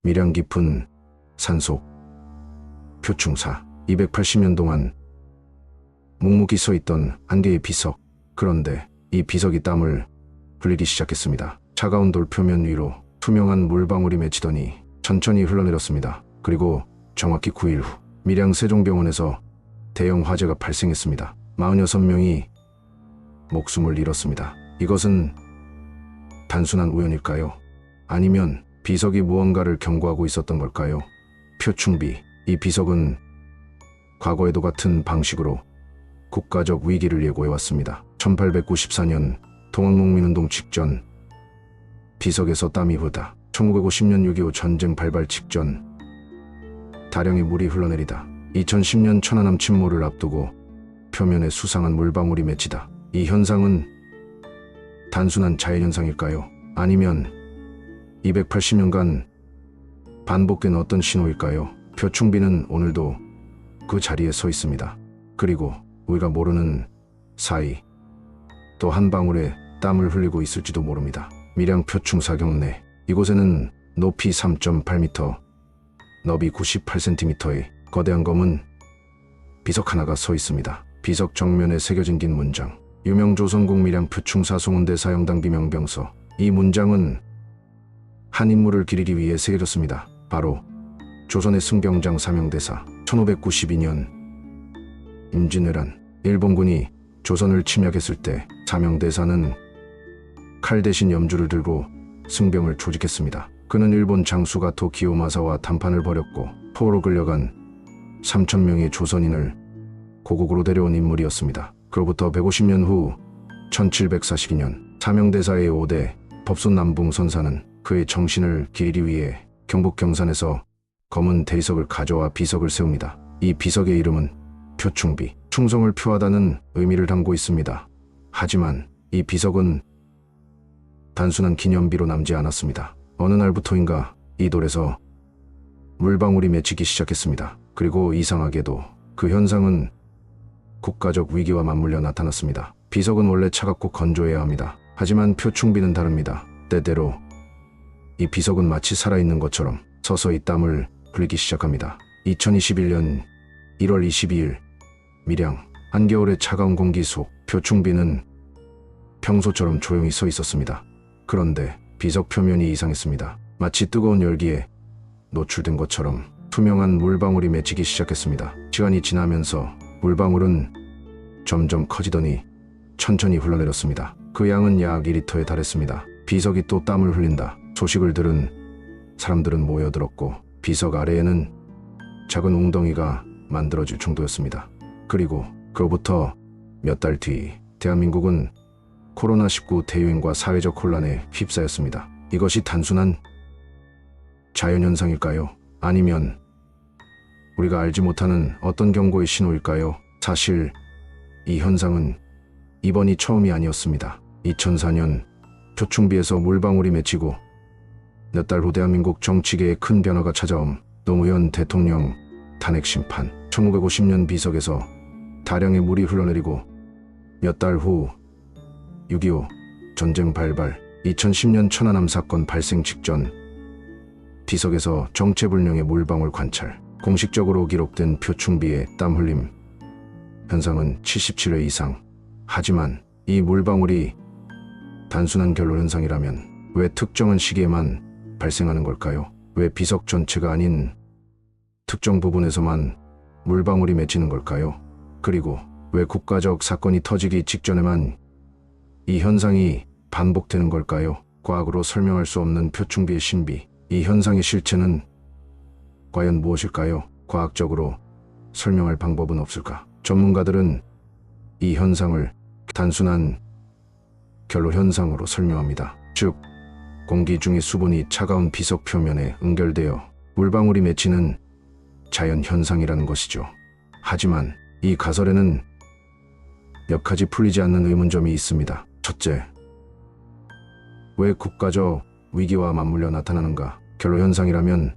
미량 깊은 산속 표충사. 280년 동안 묵묵히 서 있던 한 개의 비석. 그런데 이 비석이 땀을 흘리기 시작했습니다. 차가운 돌 표면 위로 투명한 물방울이 맺히더니 천천히 흘러내렸습니다. 그리고 정확히 9일 후 밀양 세종병원에서 대형 화재가 발생했습니다. 46명이 목숨을 잃었습니다. 이것은 단순한 우연일까요? 아니면 비석이 무언가를 경고하고 있었던 걸까요? 표충비. 이 비석은 과거에도 같은 방식으로 국가적 위기를 예고해왔습니다. 1894년 동학농민운동 직전 비석에서 땀이 흐르다. 1950년 6.25 전쟁 발발 직전 다량의 물이 흘러내리다. 2010년 천안함 침몰을 앞두고 표면에 수상한 물방울이 맺히다. 이 현상은 단순한 자연현상일까요? 아니면 280년간 반복된 어떤 신호일까요? 표충비는 오늘도 그 자리에 서 있습니다. 그리고 우리가 모르는 사이 또 한 방울의 땀을 흘리고 있을지도 모릅니다. 밀양 표충사 경내. 이곳에는 높이 3.8m, 너비 98cm의 거대한 검은 비석 하나가 서 있습니다. 비석 정면에 새겨진 긴 문장. 유명 조선국 밀양 표충사 송은대 사형당 비명병서. 이 문장은 한 인물을 기리기 위해 새겨졌습니다. 바로 조선의 승병장 사명대사. 1592년 임진왜란 일본군이 조선을 침략했을 때 사명대사는 칼 대신 염주를 들고 승병을 조직했습니다. 그는 일본 장수가토 기요마사와 담판을 벌였고 포로로 끌려간 3,000명의 조선인을 고국으로 데려온 인물이었습니다. 그로부터 150년 후 1742년 사명대사의 5대 법손 남궁 선사는 그의 정신을 기리기 위해 경북 경산에서 검은 대리석을 가져와 비석을 세웁니다. 이 비석의 이름은 표충비. 충성을 표하다는 의미를 담고 있습니다. 하지만 이 비석은 단순한 기념비로 남지 않았습니다. 어느 날부터인가 이 돌에서 물방울이 맺히기 시작했습니다. 그리고 이상하게도 그 현상은 국가적 위기와 맞물려 나타났습니다. 비석은 원래 차갑고 건조해야 합니다. 하지만 표충비는 다릅니다. 때때로 이 비석은 마치 살아있는 것처럼 서서히 땀을 흘리기 시작합니다. 2021년 1월 22일 밀양. 한겨울의 차가운 공기 속 표충비는 평소처럼 조용히 서 있었습니다. 그런데 비석 표면이 이상했습니다. 마치 뜨거운 열기에 노출된 것처럼 투명한 물방울이 맺히기 시작했습니다. 시간이 지나면서 물방울은 점점 커지더니 천천히 흘러내렸습니다. 그 양은 약 2리터에 달했습니다. 비석이 또 땀을 흘린다. 소식을 들은 사람들은 모여들었고 비석 아래에는 작은 웅덩이가 만들어질 정도였습니다. 그리고 그로부터 몇 달 뒤 대한민국은 코로나19 대유행과 사회적 혼란에 휩싸였습니다. 이것이 단순한 자연현상일까요? 아니면 우리가 알지 못하는 어떤 경고의 신호일까요? 사실 이 현상은 이번이 처음이 아니었습니다. 2004년 표충비에서 물방울이 맺히고 몇 달 후 대한민국 정치계에 큰 변화가 찾아옴. 노무현 대통령 탄핵 심판. 1950년 비석에서 다량의 물이 흘러내리고 몇 달 후 6.25 전쟁 발발. 2010년 천안함 사건 발생 직전 비석에서 정체불명의 물방울 관찰. 공식적으로 기록된 표충비의 땀 흘림 현상은 77회 이상. 하지만 이 물방울이 단순한 결로 현상이라면 왜 특정한 시기에만 발생하는 걸까요? 왜 비석 전체가 아닌 특정 부분에서만 물방울이 맺히는 걸까요? 그리고 왜 국가적 사건이 터지기 직전에만 이 현상이 반복되는 걸까요? 과학으로 설명할 수 없는 표충비의 신비. 이 현상의 실체는 과연 무엇일까요? 과학적으로 설명할 방법은 없을까? 전문가들은 이 현상을 단순한 결로 현상으로 설명합니다. 즉, 공기 중의 수분이 차가운 비석 표면에 응결되어 물방울이 맺히는 자연 현상이라는 것이죠. 하지만 이 가설에는 몇 가지 풀리지 않는 의문점이 있습니다. 첫째, 왜 국가적 위기와 맞물려 나타나는가? 결로 현상이라면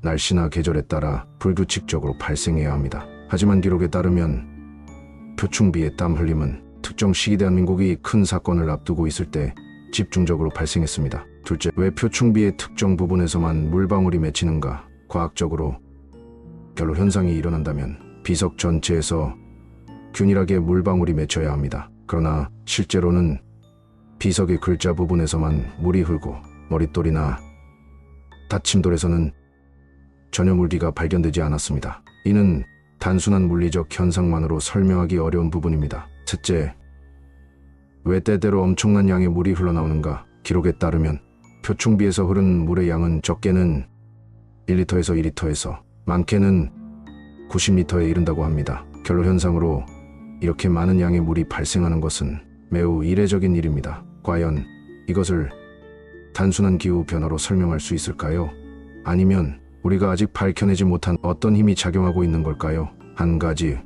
날씨나 계절에 따라 불규칙적으로 발생해야 합니다. 하지만 기록에 따르면 표충비의 땀 흘림은 특정 시기 대한민국이 큰 사건을 앞두고 있을 때 집중적으로 발생했습니다. 둘째, 왜 표충비의 특정 부분에서만 물방울이 맺히는가? 과학적으로 결로 현상이 일어난다면 비석 전체에서 균일하게 물방울이 맺혀야 합니다. 그러나 실제로는 비석의 글자 부분에서만 물이 흐르고 머릿돌이나 닫힘돌에서는 전혀 물기가 발견되지 않았습니다. 이는 단순한 물리적 현상만으로 설명하기 어려운 부분입니다. 셋째, 왜 때때로 엄청난 양의 물이 흘러나오는가? 기록에 따르면 표충비에서 흐른 물의 양은 적게는 1리터에서 2리터에서 많게는 90리터에 이른다고 합니다. 결로 현상으로 이렇게 많은 양의 물이 발생하는 것은 매우 이례적인 일입니다. 과연 이것을 단순한 기후 변화로 설명할 수 있을까요? 아니면 우리가 아직 밝혀내지 못한 어떤 힘이 작용하고 있는 걸까요? 한 가지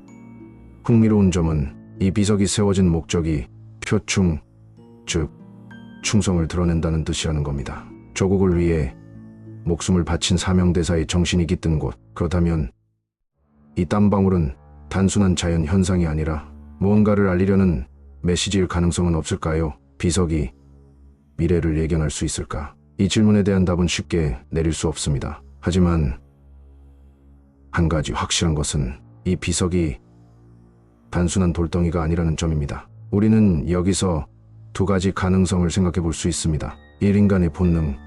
흥미로운 점은 이 비석이 세워진 목적이 표충, 즉 충성을 드러낸다는 뜻이라는 겁니다. 조국을 위해 목숨을 바친 사명대사의 정신이 깃든 곳. 그렇다면 이 땀방울은 단순한 자연 현상이 아니라 무언가를 알리려는 메시지일 가능성은 없을까요? 비석이 미래를 예견할 수 있을까? 이 질문에 대한 답은 쉽게 내릴 수 없습니다. 하지만 한 가지 확실한 것은 이 비석이 단순한 돌덩이가 아니라는 점입니다. 우리는 여기서 두 가지 가능성을 생각해 볼 수 있습니다. 1. 인간의 본능,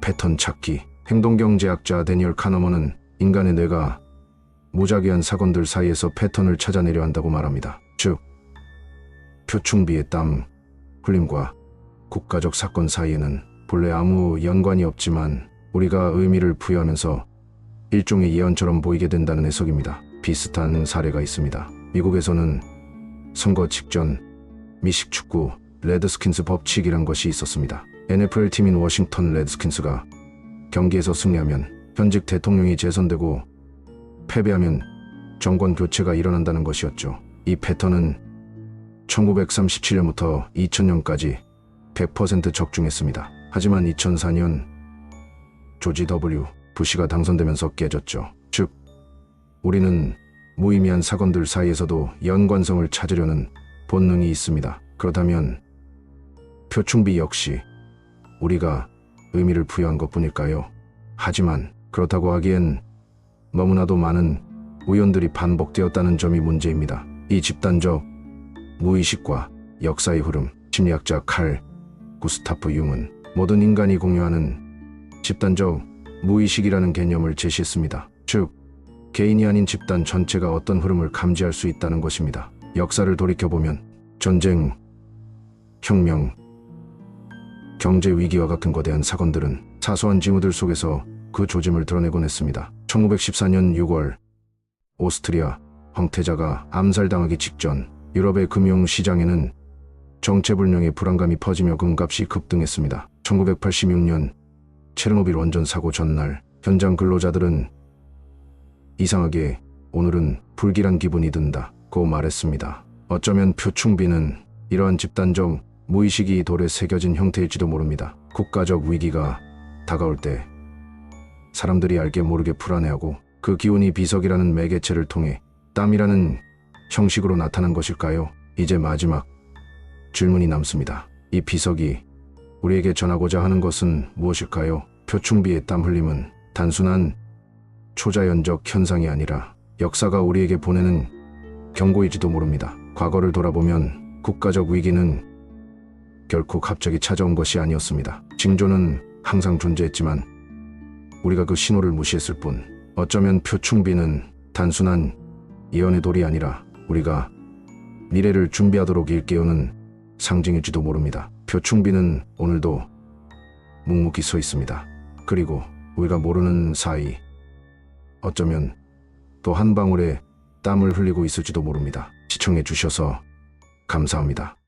패턴 찾기. 행동경제학자 데니얼 카너먼은 인간의 뇌가 무작위한 사건들 사이에서 패턴을 찾아내려 한다고 말합니다. 즉, 표충비의 땀 흘림과 국가적 사건 사이에는 본래 아무 연관이 없지만 우리가 의미를 부여하면서 일종의 예언처럼 보이게 된다는 해석입니다. 비슷한 사례가 있습니다. 미국에서는 선거 직전 미식 축구 레드스킨스 법칙이란 것이 있었습니다. NFL 팀인 워싱턴 레드스킨스가 경기에서 승리하면 현직 대통령이 재선되고 패배하면 정권 교체가 일어난다는 것이었죠. 이 패턴은 1937년부터 2000년까지 100% 적중했습니다. 하지만 2004년 조지 W. 부시가 당선되면서 깨졌죠. 즉, 우리는 무의미한 사건들 사이에서도 연관성을 찾으려는 본능이 있습니다. 그렇다면 표충비 역시 우리가 의미를 부여한 것뿐일까요? 하지만 그렇다고 하기엔 너무나도 많은 우연들이 반복되었다는 점이 문제입니다. 이 집단적 무의식과 역사의 흐름, 심리학자 칼 구스타프 융은 모든 인간이 공유하는 집단적 무의식이라는 개념을 제시했습니다. 즉, 개인이 아닌 집단 전체가 어떤 흐름을 감지할 수 있다는 것입니다. 역사를 돌이켜보면 전쟁, 혁명, 경제 위기와 같은 거대한 사건들은 사소한 징후들 속에서 그 조짐을 드러내곤 했습니다. 1914년 6월 오스트리아 황태자가 암살당하기 직전 유럽의 금융시장에는 정체불명의 불안감이 퍼지며 금값이 급등했습니다. 1986년 체르노빌 원전 사고 전날 현장 근로자들은 이상하게 오늘은 불길한 기분이 든다고 말했습니다. 어쩌면 표충비는 이러한 집단적 무의식이 돌에 새겨진 형태일지도 모릅니다. 국가적 위기가 다가올 때 사람들이 알게 모르게 불안해하고 그 기운이 비석이라는 매개체를 통해 땀이라는 형식으로 나타난 것일까요? 이제 마지막 질문이 남습니다. 이 비석이 우리에게 전하고자 하는 것은 무엇일까요? 표충비의 땀 흘림은 단순한 초자연적 현상이 아니라 역사가 우리에게 보내는 경고일지도 모릅니다. 과거를 돌아보면 국가적 위기는 결코 갑자기 찾아온 것이 아니었습니다. 징조는 항상 존재했지만 우리가 그 신호를 무시했을 뿐. 어쩌면 표충비는 단순한 예언의 돌이 아니라 우리가 미래를 준비하도록 일깨우는 상징일지도 모릅니다. 표충비는 오늘도 묵묵히 서 있습니다. 그리고 우리가 모르는 사이 어쩌면 또 한 방울의 땀을 흘리고 있을지도 모릅니다. 시청해 주셔서 감사합니다.